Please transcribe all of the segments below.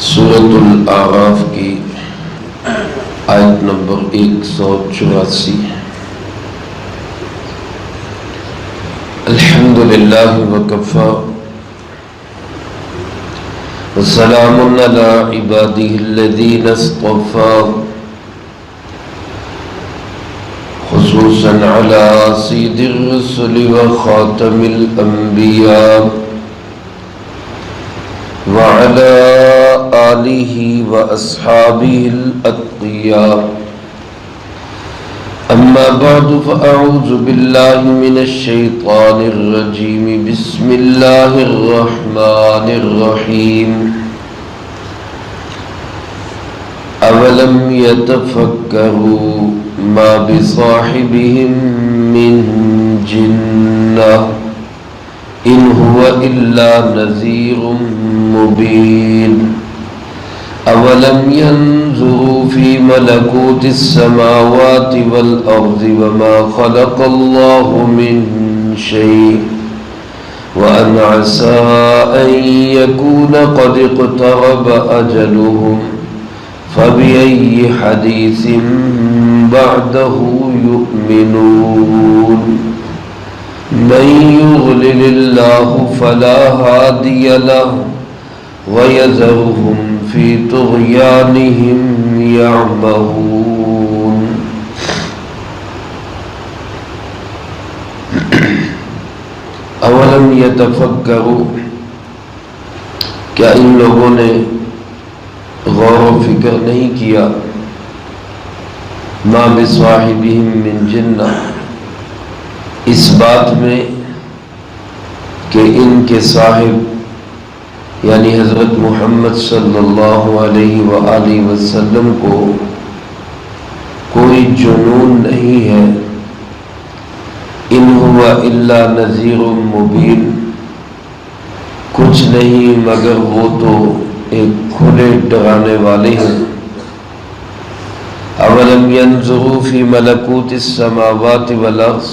سورۃ الاعراف کی آیت نمبر 184۔ الحمد للہ وکفی وسلام علی عبادہ الذین اصطفی، خصوصا علی سید الرسل وخاتم الانبیاء وعلى آلہ واصحابہ الاتقیاء، اما بعد فاعوذ باللہ من الشیطان الرجیم، بسم اللہ الرحمن الرحیم۔ اولم یتفکروا ما بصاحبہم من جنہ ان هو الا نذیر مبین۔ اولم ينظروا في ملكوت السماوات والارض وما خلق الله من شيء وان عسى ان يكون قد اقترب اجلهم فبأي حديث بعده يؤمنون۔ من يضلل الله فلا هادي له ويذرهم في طغيانهم يعمهون۔ اولم يتفکروا، کیا ان لوگوں نے غور و فکر نہیں کیا، ما بصاحبہم من جنہ، اس بات میں کہ ان کے صاحب یعنی حضرت محمد صلی اللہ علیہ وآلہ وسلم کو کوئی جنون نہیں ہے۔ ان ہوا الا نذیر مبین، کچھ نہیں مگر وہ تو ایک کھلے ڈرانے والے ہیں۔ اولم ینظروا فی ملکوت السماوات والارض،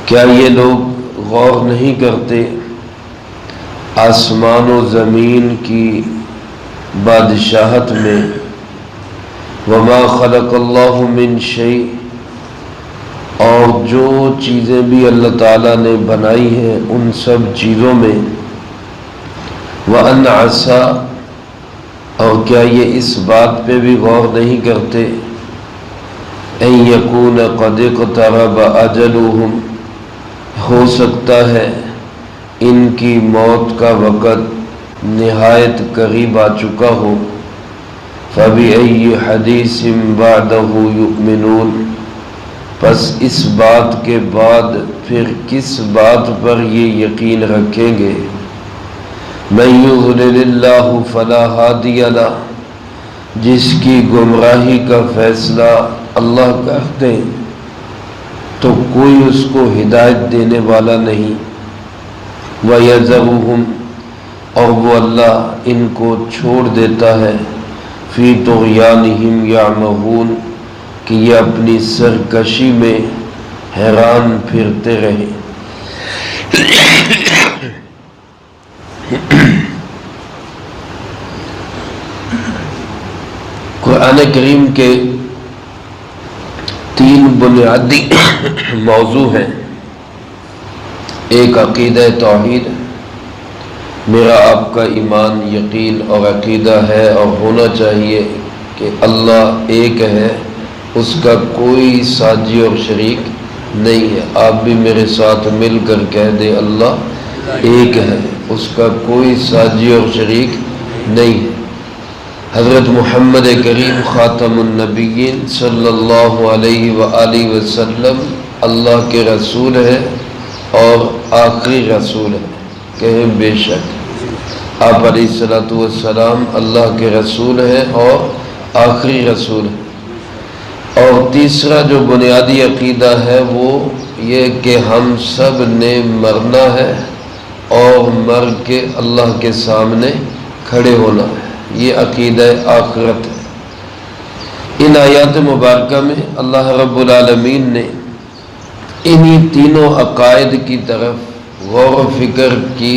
کیا یہ لوگ غور نہیں کرتے آسمان و زمین کی بادشاہت میں، وما خلق اللہ من شیء، اور جو چیزیں بھی اللہ تعالیٰ نے بنائی ہیں ان سب چیزوں میں، وَأَنْ عَسَىٰ، اور کیا یہ اس بات پہ بھی غور نہیں کرتے، أَن يَكُونَ قَدِ اقْتَرَبَ أَجَلُهُمْ، ہو سکتا ہے ان کی موت کا وقت نہایت قریب آ چکا ہو، فَبِأَيِّ حَدِيثٍ بَعْدَهُ يُؤْمِنُونَ، پس اس بات کے بعد پھر کس بات پر یہ یقین رکھیں گے۔ مَن يُضْلِلِ اللَّهُ فَلَا هَادِيَ لَهُ، جس کی گمراہی کا فیصلہ اللہ کر دے تو کوئی اس کو ہدایت دینے والا نہیں۔ وَيَذَرُهُمْ، اور وہ اللہ ان کو چھوڑ دیتا ہے، فِي طُغْيَانِهِمْ يَعْمَهُونَ، کہ یہ اپنی سرکشی میں حیران پھرتے رہیں۔ قرآن کریم کے تین بنیادی موضوع ہیں۔ ایک عقیدہ توحید، میرا آپ کا ایمان، یقین اور عقیدہ ہے اور ہونا چاہیے کہ اللہ ایک ہے، اس کا کوئی ساجی اور شریک نہیں ہے۔ آپ بھی میرے ساتھ مل کر کہہ دیں اللہ ایک ہے، اس کا کوئی ساجی اور شریک نہیں ہے۔ حضرت محمد کریم خاتم النبیین صلی اللہ علیہ وآلہ وسلم اللہ کے رسول ہے اور آخری رسول ہے، کہیں بے شک آپ علیہ السلام اللہ کے رسول ہیں اور آخری رسول ہیں۔ اور تیسرا جو بنیادی عقیدہ ہے وہ یہ کہ ہم سب نے مرنا ہے اور مر کے اللہ کے سامنے کھڑے ہونا ہے، یہ عقیدہ آخرت ہے۔ ان آیات مبارکہ میں اللہ رب العالمین نے انہی تینوں عقائد کی طرف غور و فکر کی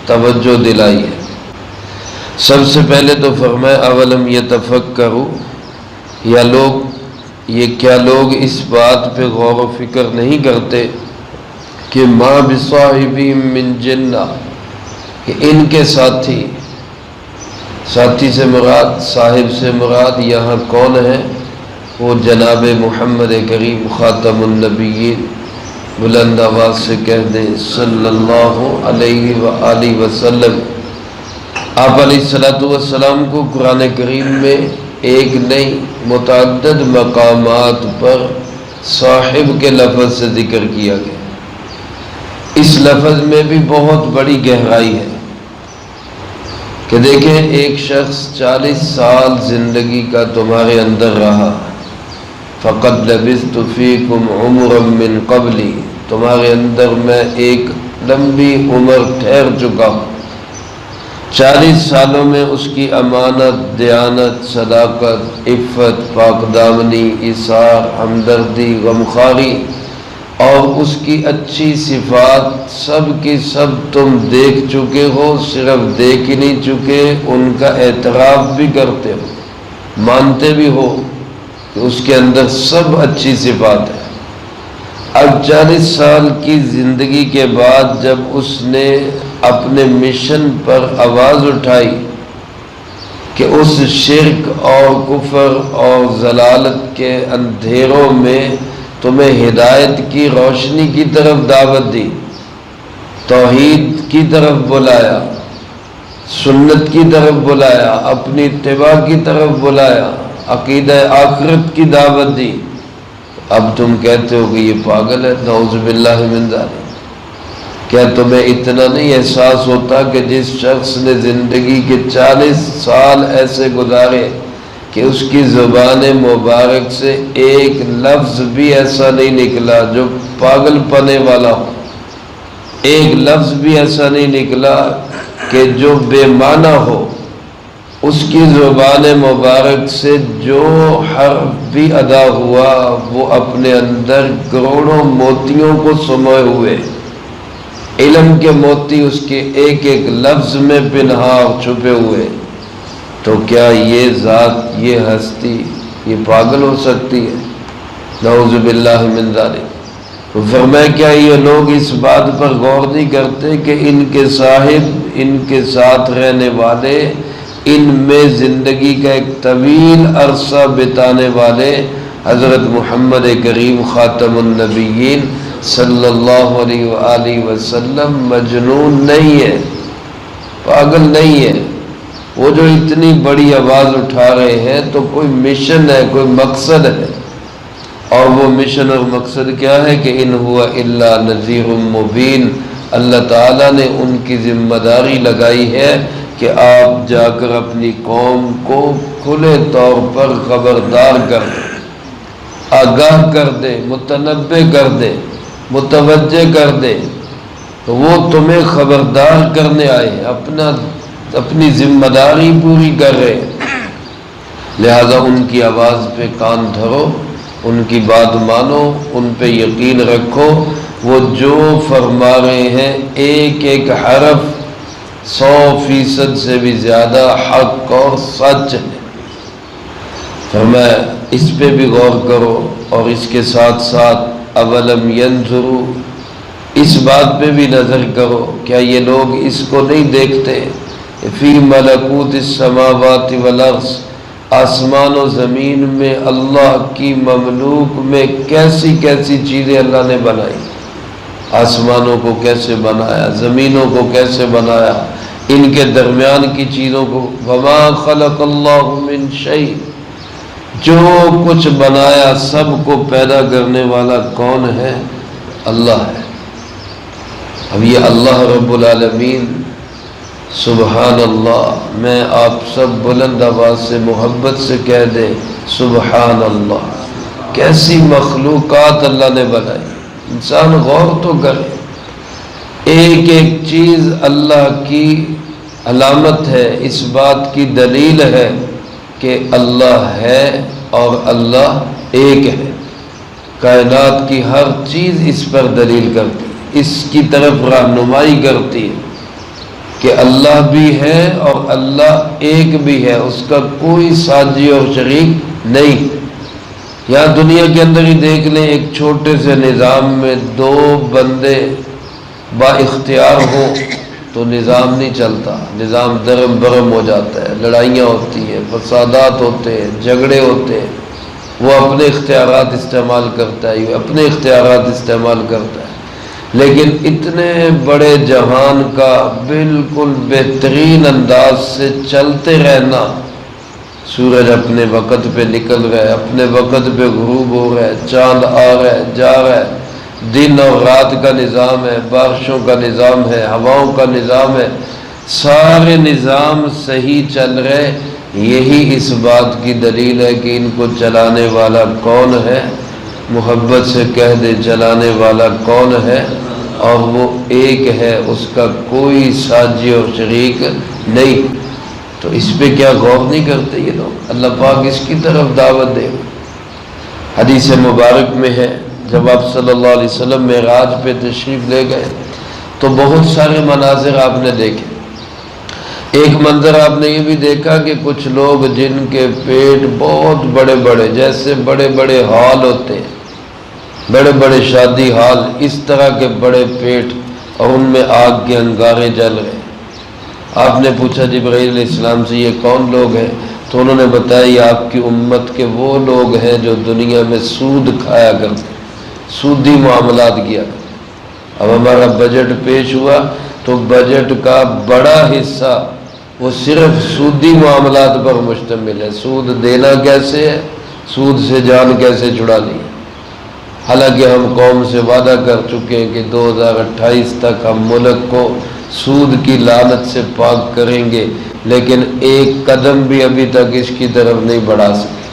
توجہ دلائی ہے۔ سب سے پہلے تو فرمایا اولم یتفکروا، یا کیا لوگ اس بات پہ غور و فکر نہیں کرتے کہ ما بصاحبہم من جنہ، کہ ان کے ساتھی سے مراد، صاحب سے مراد یہاں کون ہے؟ وہ جناب محمد کریم خاتم النبیین، بلند آواز سے کہہ دیں صلی اللہ علیہ وآلہ وسلم۔ آپ علیہ السلام کو قرآن کریم میں ایک نہیں متعدد مقامات پر صاحب کے لفظ سے ذکر کیا گیا۔ اس لفظ میں بھی بہت بڑی گہرائی ہے کہ دیکھیں ایک شخص 40 سال زندگی کا تمہارے اندر رہا، فقد لبثت فیکم عمرا من قبلی، تمہارے اندر میں ایک لمبی عمر ٹھہر چکا ہوں۔ 40 سالوں میں اس کی امانت، دیانت، صداقت، عفت، پاک دامنی، ایثار، ہمدردی، غمخواری اور اس کی اچھی صفات سب کی سب تم دیکھ چکے ہو۔ صرف دیکھ ہی نہیں چکے، ان کا اعتراف بھی کرتے ہو، مانتے بھی ہو کہ اس کے اندر سب اچھی صفات ہے۔ اب 40 سال کی زندگی کے بعد جب اس نے اپنے مشن پر آواز اٹھائی کہ اس شرک اور کفر اور ضلالت کے اندھیروں میں تمہیں ہدایت کی روشنی کی طرف دعوت دی، توحید کی طرف بلایا، سنت کی طرف بلایا، اپنی اتباع کی طرف بلایا، عقیدہ آخرت کی دعوت دی، اب تم کہتے ہو کہ یہ پاگل ہے، نعوذ باللہ من ذالک۔ کیا تمہیں اتنا نہیں احساس ہوتا کہ جس شخص نے زندگی کے 40 سال ایسے گزارے کہ اس کی زبان مبارک سے ایک لفظ بھی ایسا نہیں نکلا جو پاگل پنے والا ہو، ایک لفظ بھی ایسا نہیں نکلا کہ جو بے معنی ہو، اس کی زبان مبارک سے جو حرف بھی ادا ہوا وہ اپنے اندر کروڑوں موتیوں کو سموئے ہوئے، علم کے موتی اس کے ایک ایک لفظ میں پنہا چھپے ہوئے، تو کیا یہ ذات، یہ ہستی، یہ پاگل ہو سکتی ہے؟ نعوذ باللہ من ذالک۔ تو فرمایا کیا یہ لوگ اس بات پر غور نہیں کرتے کہ ان کے صاحب، ان کے ساتھ رہنے والے، ان میں زندگی کا ایک طویل عرصہ بتانے والے حضرت محمد کریم خاتم النبیین صلی اللہ علیہ وآلہ وسلم مجنون نہیں ہے، پاگل نہیں ہے؟ وہ جو اتنی بڑی آواز اٹھا رہے ہیں تو کوئی مشن ہے، کوئی مقصد ہے، اور وہ مشن اور مقصد کیا ہے کہ ان ہوا الا نذیر مبین۔ اللہ تعالیٰ نے ان کی ذمہ داری لگائی ہے کہ آپ جا کر اپنی قوم کو کھلے طور پر خبردار کر دیں، آگاہ کر دیں، متنبہ کر دیں، متوجہ کر دیں۔ تو وہ تمہیں خبردار کرنے آئے ہیں، اپنی ذمہ داری پوری کر رہے ہیں، لہذا ان کی آواز پہ کان دھرو، ان کی بات مانو، ان پہ یقین رکھو۔ وہ جو فرما رہے ہیں ایک ایک حرف 100% سے بھی زیادہ حق اور سچ ہے۔ فرمایا اس پہ بھی غور کرو، اور اس کے ساتھ ساتھ اولم ینظروا، اس بات پہ بھی نظر کرو، کیا یہ لوگ اس کو نہیں دیکھتے؟ فی ملکوت السماوات والارض، آسمان و زمین میں اللہ کی مملوک میں کیسی کیسی چیزیں اللہ نے بنائی، آسمانوں کو کیسے بنایا، زمینوں کو کیسے بنایا، ان کے درمیان کی چیزوں کو۔ وما خلق اللہ من شیء، جو کچھ بنایا سب کو پیدا کرنے والا کون ہے؟ اللہ ہے۔ اب یہ اللہ رب العالمین، سبحان اللہ، میں آپ سب بلند آواز سے محبت سے کہہ دیں سبحان اللہ۔ کیسی مخلوقات اللہ نے بنائی، انسان غور تو کرے، ایک ایک چیز اللہ کی علامت ہے، اس بات کی دلیل ہے کہ اللہ ہے اور اللہ ایک ہے۔ کائنات کی ہر چیز اس پر دلیل کرتی ہے، اس کی طرف رہنمائی کرتی ہے۔ کہ اللہ بھی ہے اور اللہ ایک بھی ہے، اس کا کوئی ساجی اور شریک نہیں۔ یہاں دنیا کے اندر ہی دیکھ لیں، ایک چھوٹے سے نظام میں دو بندے با اختیار ہوں تو نظام نہیں چلتا، نظام درم برم ہو جاتا ہے، لڑائیاں ہوتی ہیں، فسادات ہوتے ہیں، جھگڑے ہوتے ہیں۔ وہ اپنے اختیارات استعمال کرتا ہے، اپنے اختیارات استعمال کرتا ہے۔ لیکن اتنے بڑے جہان کا بالکل بہترین انداز سے چلتے رہنا، سورج اپنے وقت پہ نکل رہا ہے، اپنے وقت پہ غروب ہو رہا ہے، چاند آ رہا ہے، جا رہا ہے، دن اور رات کا نظام ہے، بارشوں کا نظام ہے، ہواؤں کا نظام ہے، سارے نظام صحیح چل رہے۔ یہی اس بات کی دلیل ہے کہ ان کو چلانے والا کون ہے؟ محبت سے کہہ دے چلانے والا کون ہے؟ اور وہ ایک ہے، اس کا کوئی ساجی اور شریک نہیں۔ تو اس پہ کیا غور نہیں کرتے یہ لوگ؟ اللہ پاک اس کی طرف دعوت دے۔ حدیث مبارک میں ہے، جب آپ صلی اللہ علیہ وسلم معراج پہ تشریف لے گئے تو بہت سارے مناظر آپ نے دیکھے۔ ایک منظر آپ نے یہ بھی دیکھا کہ کچھ لوگ جن کے پیٹ بہت بڑے بڑے، جیسے بڑے بڑے ہال ہوتے ہیں، بڑے بڑے شادی ہال، اس طرح کے بڑے پیٹ، اور ان میں آگ کے انگارے جل رہے۔ آپ نے پوچھا جبرائیل علیہ السلام سے یہ کون لوگ ہیں؟ تو انہوں نے بتایا یہ آپ کی امت کے وہ لوگ ہیں جو دنیا میں سود کھایا کرتے، سودی معاملات کیا کرتے۔ اب ہمارا بجٹ پیش ہوا تو بجٹ کا بڑا حصہ وہ صرف سودی معاملات پر مشتمل ہے۔ سود دینا کیسے ہے، سود سے جان کیسے چھڑا لی۔ حالانکہ ہم قوم سے وعدہ کر چکے ہیں کہ 2028 تک ہم ملک کو سود کی لعنت سے پاک کریں گے، لیکن ایک قدم بھی ابھی تک اس کی طرف نہیں بڑھا سکے۔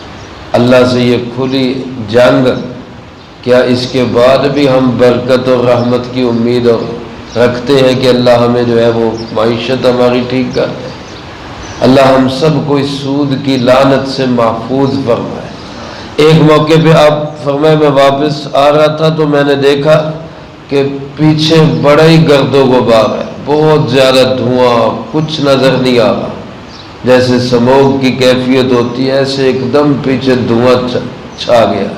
اللہ سے یہ کھلی جنگ، کیا اس کے بعد بھی ہم برکت اور رحمت کی امید رکھتے ہیں کہ اللہ ہمیں جو ہے وہ معیشت ہماری ٹھیک کر دے؟ اللہ ہم سب کو اس سود کی لعنت سے محفوظ فرمائے۔ ایک موقع پہ آپ فرمائے میں واپس آ رہا تھا تو میں نے دیکھا کہ پیچھے بڑا ہی گرد و غبار ہے، بہت زیادہ دھواں، کچھ نظر نہیں آ رہا، جیسے سموگ کی کیفیت ہوتی ہے ایسے ایک دم پیچھے دھواں چھا گیا۔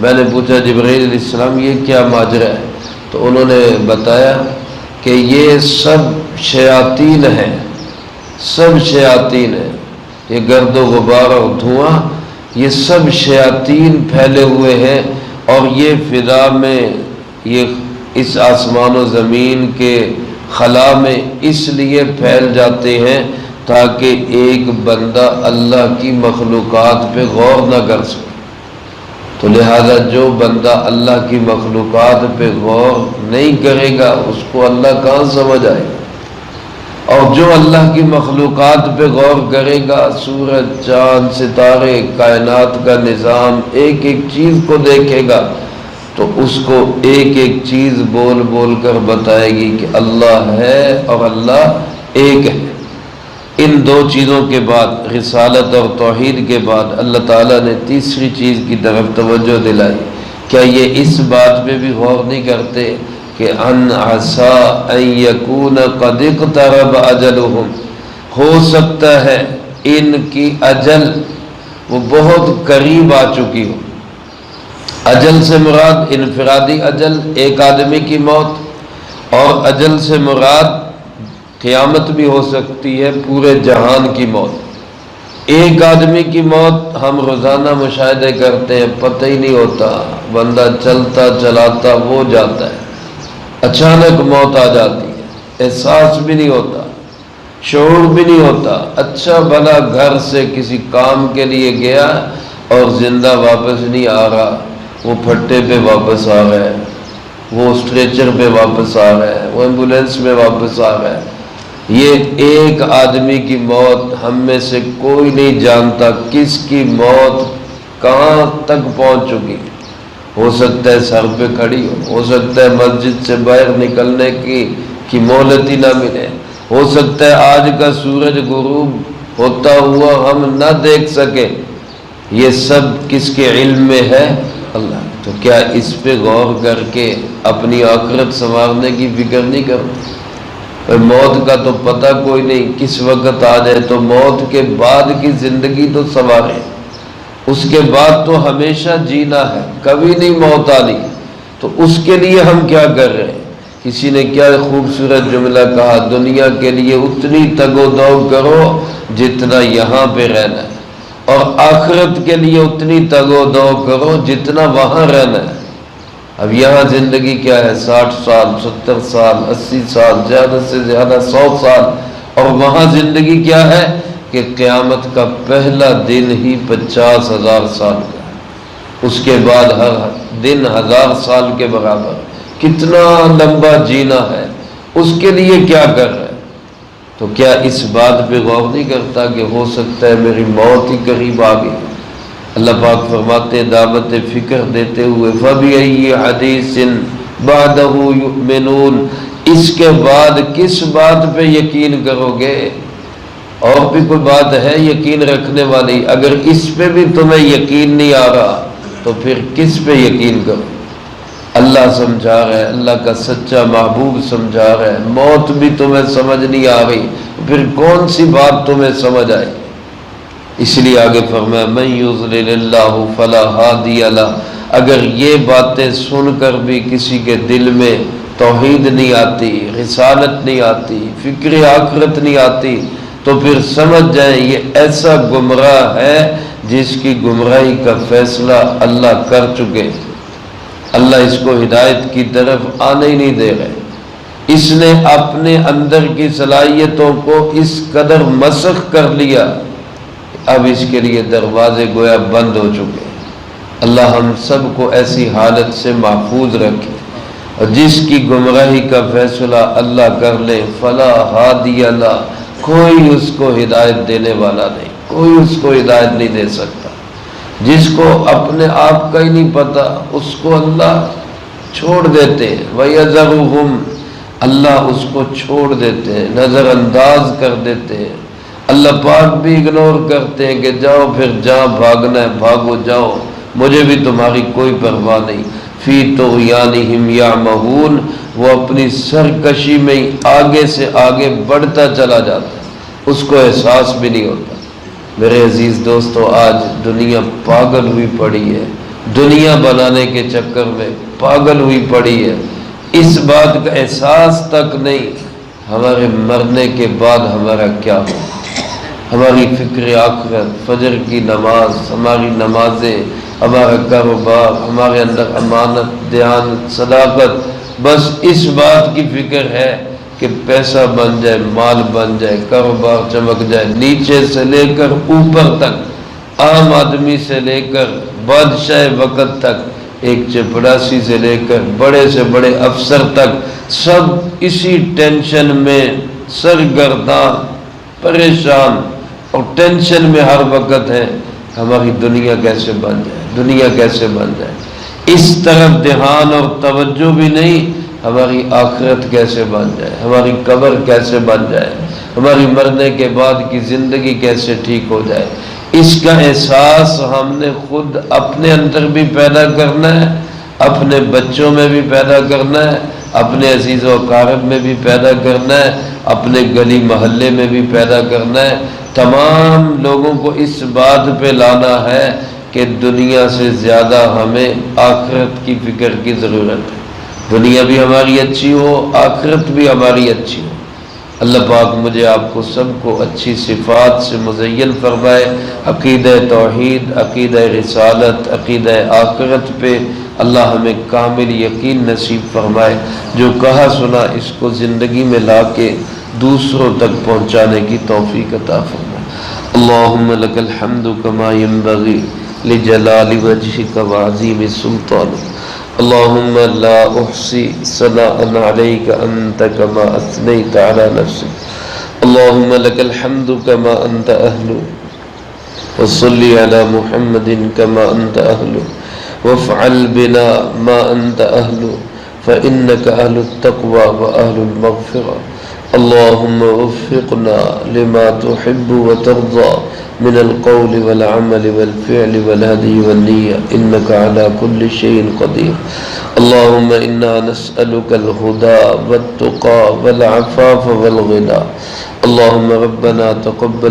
میں نے پوچھا جبرائیل علیہ السلام یہ کیا ماجرا ہے؟ تو انہوں نے بتایا کہ یہ سب شیاطین ہیں، سب شیاطین ہیں، یہ گرد و غبار اور دھواں یہ سب شیاطین پھیلے ہوئے ہیں، اور یہ فضا میں، یہ اس آسمان و زمین کے خلا میں اس لیے پھیل جاتے ہیں تاکہ ایک بندہ اللہ کی مخلوقات پہ غور نہ کر سکے۔ تو لہذا جو بندہ اللہ کی مخلوقات پہ غور نہیں کرے گا اس کو اللہ کہاں سمجھ آئے گا، اور جو اللہ کی مخلوقات پہ غور کرے گا، سورج، چاند، ستارے، کائنات کا نظام، ایک ایک چیز کو دیکھے گا تو اس کو ایک ایک چیز بول بول کر بتائے گی کہ اللہ ہے اور اللہ ایک ہے۔ ان دو چیزوں کے بعد، رسالت اور توحید کے بعد، اللہ تعالیٰ نے تیسری چیز کی طرف توجہ دلائی۔ کیا یہ اس بات پہ بھی غور نہیں کرتے کہ ان عسا ان یکون قد اقترب اجلہم، ہو سکتا ہے ان کی اجل وہ بہت قریب آ چکی ہو۔ اجل سے مراد انفرادی اجل، ایک آدمی کی موت، اور اجل سے مراد قیامت بھی ہو سکتی ہے، پورے جہان کی موت۔ ایک آدمی کی موت ہم روزانہ مشاہدے کرتے ہیں، پتہ ہی نہیں ہوتا، بندہ چلتا چلاتا وہ جاتا ہے، اچانک موت آ جاتی ہے، احساس بھی نہیں ہوتا، شعور بھی نہیں ہوتا۔ اچھا بھلا گھر سے کسی کام کے لیے گیا اور زندہ واپس نہیں آ رہا، وہ پھٹے پہ واپس آ رہا ہے، وہ اسٹریچر پہ واپس آ رہا ہے، وہ ایمبولینس میں واپس آ رہا ہے۔ یہ ایک آدمی کی موت ہم میں سے کوئی نہیں جانتا کس کی موت کہاں تک پہنچ چکی۔ ہو سکتا ہے سر پہ کھڑی ہو سکتا ہے مسجد سے باہر نکلنے کی مہلت ہی نہ ملے، ہو سکتا ہے آج کا سورج غروب ہوتا ہوا ہم نہ دیکھ سکے۔ یہ سب کس کے علم میں ہے؟ اللہ۔ تو کیا اس پہ غور کر کے اپنی آخرت سنوارنے کی فکر نہیں کرتے؟ موت کا تو پتہ کوئی نہیں، کس وقت آ جائے، تو موت کے بعد کی زندگی تو سوارے، اس کے بعد تو ہمیشہ جینا ہے، کبھی نہیں موت آنی، تو اس کے لیے ہم کیا کر رہے ہیں؟ کسی نے کیا خوبصورت جملہ کہا، دنیا کے لیے اتنی تگ و دو کرو جتنا یہاں پہ رہنا ہے، اور آخرت کے لیے اتنی تگ و دو کرو جتنا وہاں رہنا ہے۔ اب یہاں زندگی کیا ہے؟ 60 سال، 70 سال، 80 سال، زیادہ سے زیادہ 100 سال، اور وہاں زندگی کیا ہے کہ قیامت کا پہلا دن ہی 50,000 سال کا ہے، اس کے بعد ہر دن 1000 سال کے برابر۔ کتنا لمبا جینا ہے، اس کے لیے کیا کر رہا ہے؟ تو کیا اس بات پہ غور نہیں کرتا کہ ہو سکتا ہے میری موت ہی قریب آ گئی؟ اللہ پاک فرماتے دعوت فکر دیتے ہوئے فَبِأَيِّ حَدِيثٍ بَعْدَهُ يُؤْمِنُونَ، اس کے بعد کس بات پہ یقین کرو گے؟ اور بھی کوئی بات ہے یقین رکھنے والی؟ اگر اس پہ بھی تمہیں یقین نہیں آ رہا تو پھر کس پہ یقین کرو؟ اللہ سمجھا رہا ہے، اللہ کا سچا محبوب سمجھا رہا ہے، موت بھی تمہیں سمجھ نہیں آ رہی، پھر کون سی بات تمہیں سمجھ آئے؟ اس لیے آگے فرمایا مَن يُضْلِلِ اللَّهُ فَلَا هَادِيَ لَهُ، اگر یہ باتیں سن کر بھی کسی کے دل میں توحید نہیں آتی، رسالت نہیں آتی، فکر آخرت نہیں آتی، تو پھر سمجھ جائیں یہ ایسا گمراہ ہے جس کی گمراہی کا فیصلہ اللہ کر چکے، اللہ اس کو ہدایت کی طرف آنے ہی نہیں دے رہے، اس نے اپنے اندر کی صلاحیتوں کو اس قدر مسخ کر لیا، اب اس کے لیے دروازے گویا بند ہو چکے۔ اللہ ہم سب کو ایسی حالت سے محفوظ رکھے، اور جس کی گمراہی کا فیصلہ اللہ کر لے فلا ہادی لہ، کوئی اس کو ہدایت دینے والا نہیں، کوئی اس کو ہدایت نہیں دے سکتا۔ جس کو اپنے آپ کا ہی نہیں پتا اس کو اللہ چھوڑ دیتے ہیں، وَيَذَرُهُمْ، اللہ اس کو چھوڑ دیتے ہیں، نظر انداز کر دیتے ہیں، اللہ پاک بھی اگنور کرتے ہیں کہ جاؤ پھر جہاں بھاگنا ہے بھاگو، جاؤ، مجھے بھی تمہاری کوئی پرواہ نہیں۔ فی طغیانہم یعمہون، وہ اپنی سرکشی میں ہی آگے سے آگے بڑھتا چلا جاتا ہے، اس کو احساس بھی نہیں ہوتا۔ میرے عزیز دوستو، آج دنیا پاگل ہوئی پڑی ہے، دنیا بنانے کے چکر میں پاگل ہوئی پڑی ہے، اس بات کا احساس تک نہیں ہمارے مرنے کے بعد ہمارا کیا ہو۔ ہماری فکر آخرت، فجر کی نماز، ہماری نمازیں، ہمارا کاروبار، ہمارے اندر امانت، دیانت، صداقت، بس اس بات کی فکر ہے کہ پیسہ بن جائے، مال بن جائے، کاروبار چمک جائے، نیچے سے لے کر اوپر تک، عام آدمی سے لے کر بادشاہ وقت تک، ایک چپڑاسی سے لے کر بڑے سے بڑے افسر تک، سب اسی ٹینشن میں سرگرداں، پریشان اور ٹینشن میں ہر وقت ہے، ہماری دنیا کیسے بن جائے، دنیا کیسے بن جائے۔ اس طرف دھیان اور توجہ بھی نہیں، ہماری آخرت کیسے بن جائے، ہماری قبر کیسے بن جائے، ہماری مرنے کے بعد کی زندگی کیسے ٹھیک ہو جائے۔ اس کا احساس ہم نے خود اپنے اندر بھی پیدا کرنا ہے، اپنے بچوں میں بھی پیدا کرنا ہے، اپنے عزیز و اقارب میں بھی پیدا کرنا ہے، اپنے گلی محلے میں بھی پیدا کرنا ہے۔ تمام لوگوں کو اس بات پہ لانا ہے کہ دنیا سے زیادہ ہمیں آخرت کی فکر کی ضرورت ہے، دنیا بھی ہماری اچھی ہو، آخرت بھی ہماری اچھی ہو۔ اللہ پاک مجھے آپ کو سب کو اچھی صفات سے مزین فرمائے، عقیدہ توحید، عقیدہ رسالت، عقیدہ آخرت پہ اللہ ہمیں کامل یقین نصیب فرمائے، جو کہا سنا اس کو زندگی میں لا کے دوسروں تک پہنچانے کی توفیق عطا فرمائے۔ اللہم لک الحمد کما ینبغی لجلال وجہک وعظیم سلطانک، اللہم لا احصی ثناء علیک انت کما اثنیت علی نفسک، اللہم لک الحمد کما انت اہل، وصلی علی محمد کما انت اہل، وافعل بنا ما انت اہل، فإنک اہل التقوی واہل المغفرہ۔ اللهم وفقنا لما تحب وترضى من القول والعمل والفعل والهدي والنية إنك على كل شيء قدير. اللهم إنا نسألك الهدى والتقى والعفاف والغنى. اللهم ربنا تقبل